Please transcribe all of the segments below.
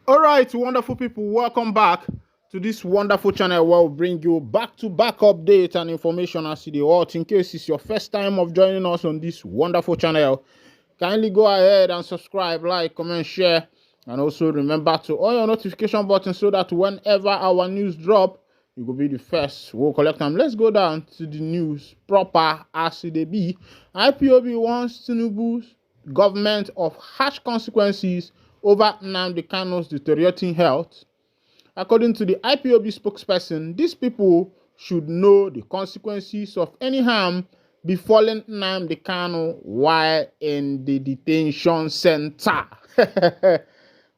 All right, wonderful people, welcome back to this wonderful channel where we bring you back-to-back updates and information as the world. In case it's your first time of joining us on this wonderful channel, kindly go ahead and subscribe, like, comment, share, and also remember to on your notification button so that whenever our news drop, you will be the first. We'll collect them. Let's go down to the news proper as it be. IPOB warns Tinubu's government of harsh consequences over Nnamdi Kanu'S deteriorating health. According to the IPOB spokesperson, these people should know the consequences of any harm befalling Nnamdi Kanu while in the detention center.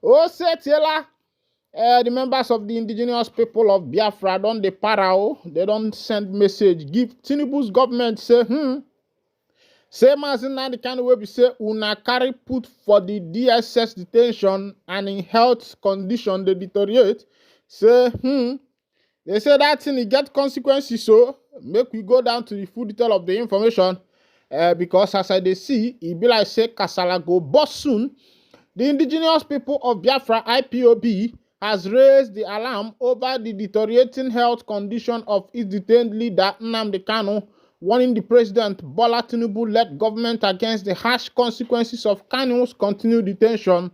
Oh, Setela, the members of the indigenous people of Biafra don't they para, they don't send message, give Tinubu's government say, say Mazi Nnamdi Kanu will be say una carry put for the DSS detention and in health condition they deteriorate. Say they say that thing it get consequences, so make we go down to the full detail of the information. Because as I see, it be like say Kasala go boss soon. The indigenous people of Biafra IPOB has raised the alarm over the deteriorating health condition of its detained leader Nnamdi Kanu, warning the president Bola Tinubu-led government against the harsh consequences of Kanu's continued detention.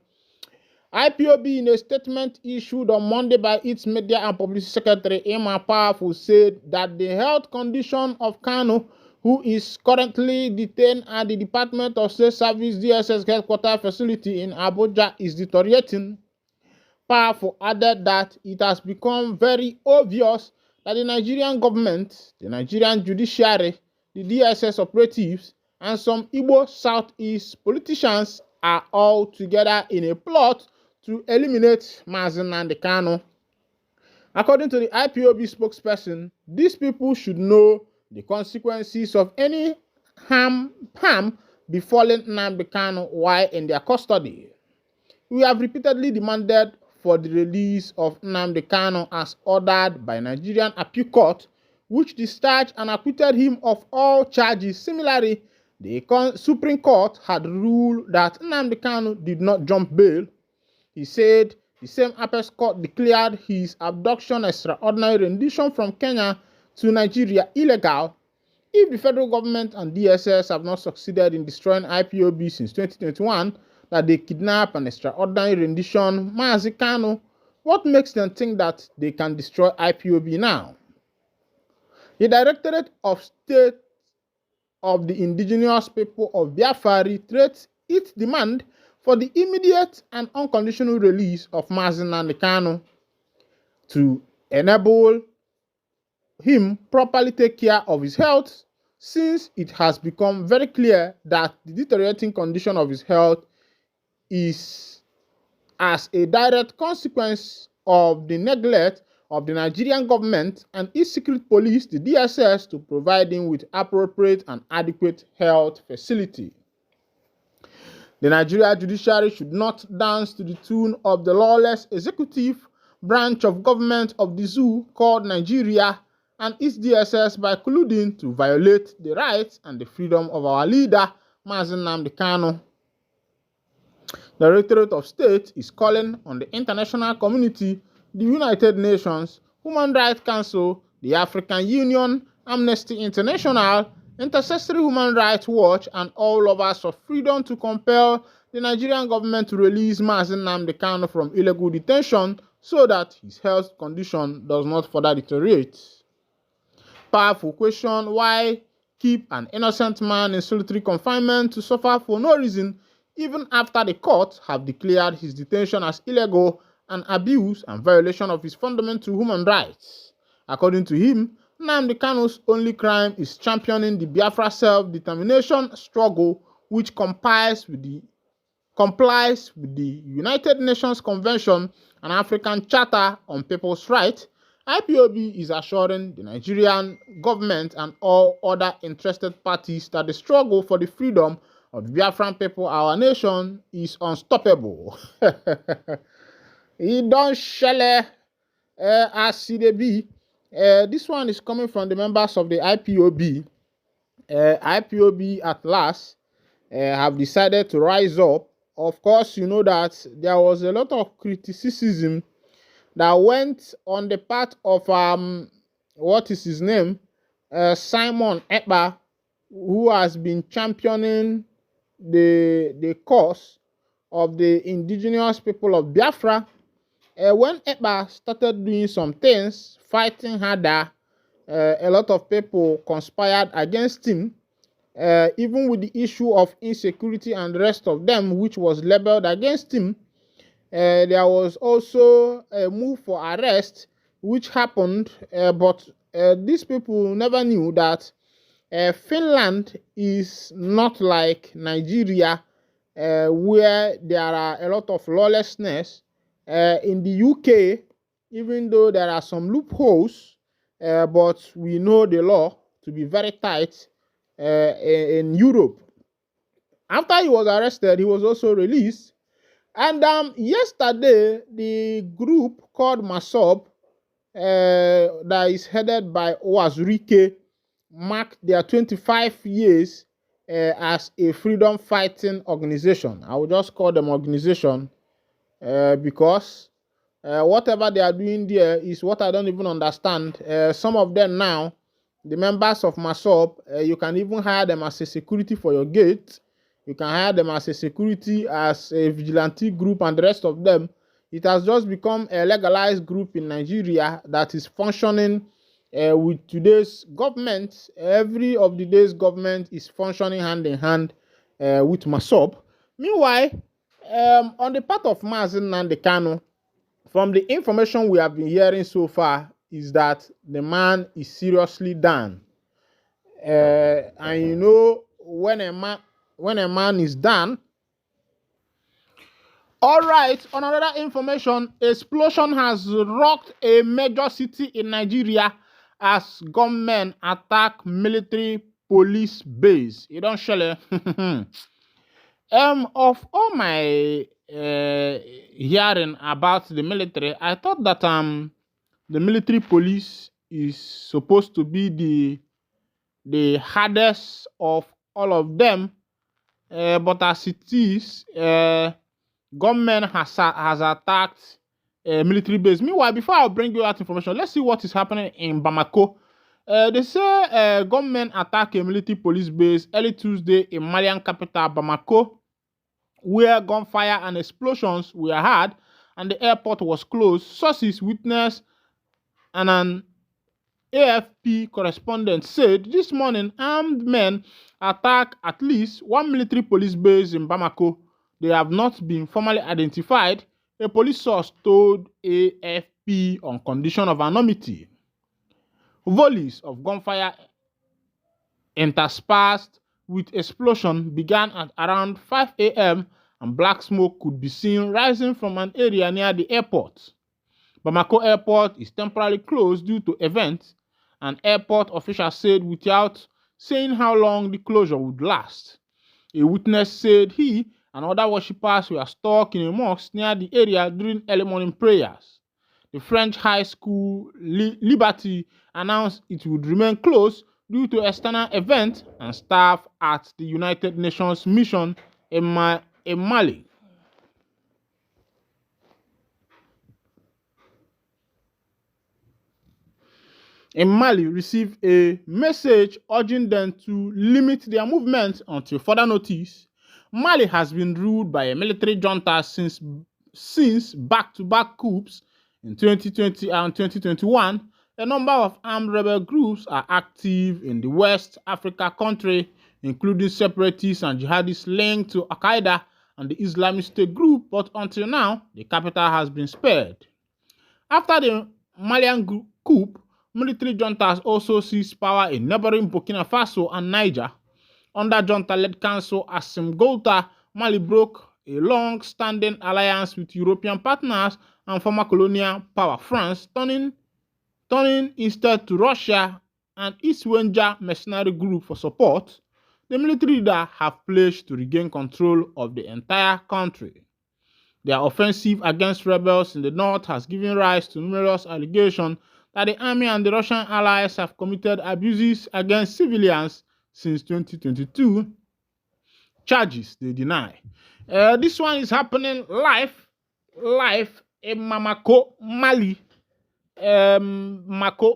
IPOB, in a statement issued on Monday by its media and publicity secretary Emma Powerful, said that the health condition of Kanu, who is currently detained at the Department of State Service DSS headquarters facility in Abuja, is deteriorating. Powerful added that it has become very obvious that the Nigerian government, the Nigerian judiciary, the DSS operatives, and some Igbo Southeast politicians are all together in a plot to eliminate Mazi Nnamdi Kanu. According to the IPOB spokesperson, these people should know the consequences of any harm befalling Nnamdi Kanu while in their custody. We have repeatedly demanded for the release of Nnamdi Kanu as ordered by Nigerian Appeal Court, which discharged and acquitted him of all charges. Similarly, the Supreme Court had ruled that Nnamdi Kanu did not jump bail. He said the same Apex Court declared his abduction extraordinary rendition from Kenya to Nigeria illegal. If the federal government and DSS have not succeeded in destroying IPOB since 2021, that they kidnap an extraordinary rendition Mazi Kanu, what makes them think that they can destroy IPOB now? The Directorate of State of the Indigenous People of Biafra reiterates its demand for the immediate and unconditional release of Mazi Nnamdi Kanu to enable him properly take care of his health, since it has become very clear that the deteriorating condition of his health is as a direct consequence of the neglect of the Nigerian government and its secret police, the DSS, to provide him with appropriate and adequate health facility. The Nigerian judiciary should not dance to the tune of the lawless executive branch of government of the zoo called Nigeria and its DSS by colluding to violate the rights and the freedom of our leader, Mazi Nnamdi Kanu. The Directorate of State is calling on the international community, the United Nations, Human Rights Council, the African Union, Amnesty International, Intercessory Human Rights Watch, and all lovers of freedom to compel the Nigerian government to release Mazi Nnamdi Kanu from illegal detention so that his health condition does not further deteriorate. Powerful question: why keep an innocent man in solitary confinement to suffer for no reason, even after the court have declared his detention as illegal and abuse and violation of his fundamental human rights? According to him, Nnamdi Kanu's only crime is championing the Biafra self-determination struggle, which complies with the United Nations Convention and African Charter on People's Rights. IPOB is assuring the Nigerian government and all other interested parties that the struggle for the freedom of the Biafran people, our nation, is unstoppable. It don't shele as it be. This one is coming from the members of the IPOB. IPOB at last have decided to rise up of course, you know that there was a lot of criticism that went on the part of what is his name, Simon Ekpa, who has been championing the cause of the indigenous people of Biafra. When Ekpa started doing some things, fighting harder, a lot of people conspired against him, even with the issue of insecurity and the rest of them, which was labeled against him. There was also a move for arrest, which happened, but these people never knew that Finland is not like Nigeria, where there are a lot of lawlessness. In the UK, even though there are some loopholes, but we know the law to be very tight in Europe. After he was arrested, he was also released. And yesterday, the group called Masob, that is headed by Owazurike, marked their 25 years as a freedom fighting organization. I will just call them organization because whatever they are doing there is what I don't even understand. Some of them now, the members of Masob, you can even hire them as a security for your gate. You can hire them as a security, as a vigilante group, and the rest of them. It has just become a legalized group in Nigeria that is functioning with today's government. Every of the day's government is functioning hand in hand with Masob. Meanwhile, on the part of Mazi Nnamdi Kanu, from the information we have been hearing so far, is that the man is seriously down. And you know, when a man is down. All right, on another information, explosion has rocked a major city in Nigeria as gunmen attack military police base. You don't share it. Of all my hearing about the military, I thought that the military police is supposed to be the hardest of all of them, but as it is, government has attacked military base. Meanwhile, before I bring you that information, let's see what is happening in Bamako. They say government attacked a military police base early Tuesday in Malian capital Bamako, where gunfire and explosions were heard and the airport was closed. Sources witnessed and an AFP correspondent said this morning armed men attacked at least one military police base in Bamako. They have not been formally identified, a police source told AFP on condition of anonymity. Volleys of gunfire interspersed with explosion began at around 5 a.m. and black smoke could be seen rising from an area near the airport. Bamako Airport is temporarily closed due to events, and airport officials said without saying how long the closure would last. A witness said he and other worshippers were stuck in a mosque near the area during early morning prayers. The French high school Liberty announced it would remain closed due to external events and staff at the United Nations mission in Mali. In Mali received a message urging them to limit their movement until further notice. Mali has been ruled by a military junta since back-to-back coups in 2020 and 2021. A number of armed rebel groups are active in the West Africa country, including separatists and jihadists linked to Al-Qaeda and the Islamic State group, but until now, the capital has been spared. After the Malian coup, military juntas also seized power in neighboring Burkina Faso and Niger. Under junta-led Council Assimi Goïta, Mali broke a long-standing alliance with European partners and former colonial power France, turning instead to Russia and East Wenja mercenary group for support. The military leaders have pledged to regain control of the entire country. Their offensive against rebels in the north has given rise to numerous allegations that the army and the Russian allies have committed abuses against civilians since 2022. charges they deny. This one is happening live in Mali.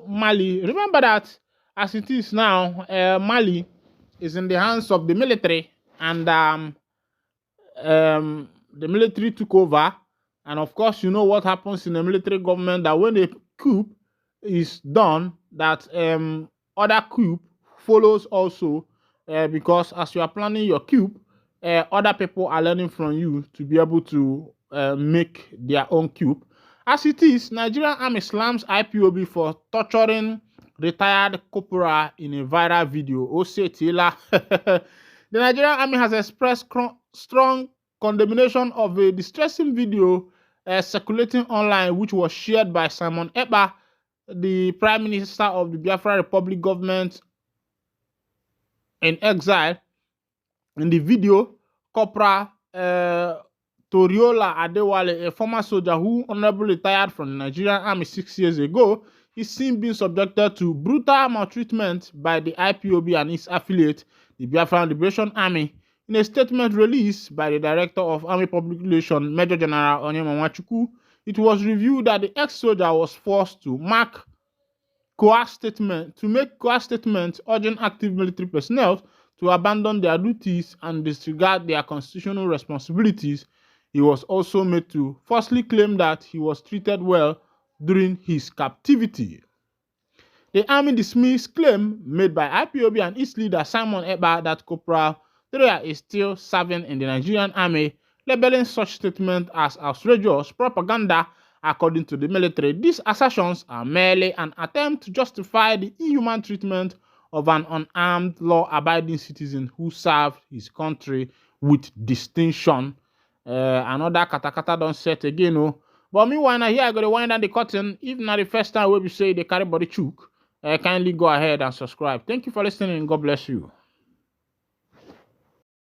Mali. Remember that as it is now, Mali is in the hands of the military, and the military took over. And of course, you know what happens in the military government, that when a coup is done, that other coup follows also, because as you are planning your coup, other people are learning from you to be able to make their own coup. As it is, Nigerian Army slams IPOB for torturing retired corporal in a viral video. Osetila. The Nigerian Army has expressed strong condemnation of a distressing video circulating online, which was shared by Simon Ekpa, the Prime Minister of the Biafra Republic government in exile. In the video, Corporal Toriola Adewale, a former soldier who honorably retired from the Nigerian Army 6 years ago, is seen being subjected to brutal maltreatment by the IPOB and its affiliate, the Biafra Liberation Army. In a statement released by the Director of Army Public Relations, Major General Onyema, it was revealed that the ex-soldier was forced to make coerced statements urging active military personnel to abandon their duties and disregard their constitutional responsibilities. He was also made to falsely claim that he was treated well during his captivity. The army dismissed claim made by IPOB and its leader Simon Ekpa that Corporal Toria is still serving in the Nigerian army, labeling such statement as outrageous propaganda. According to the military, these assertions are merely an attempt to justify the inhuman treatment of an unarmed, law-abiding citizen who served his country with distinction. Another katakata don't set again, oh. But meanwhile, here I got to wind down the curtain. If not the first time we say they carry body chook, kindly go ahead and subscribe. Thank you for listening and God bless you.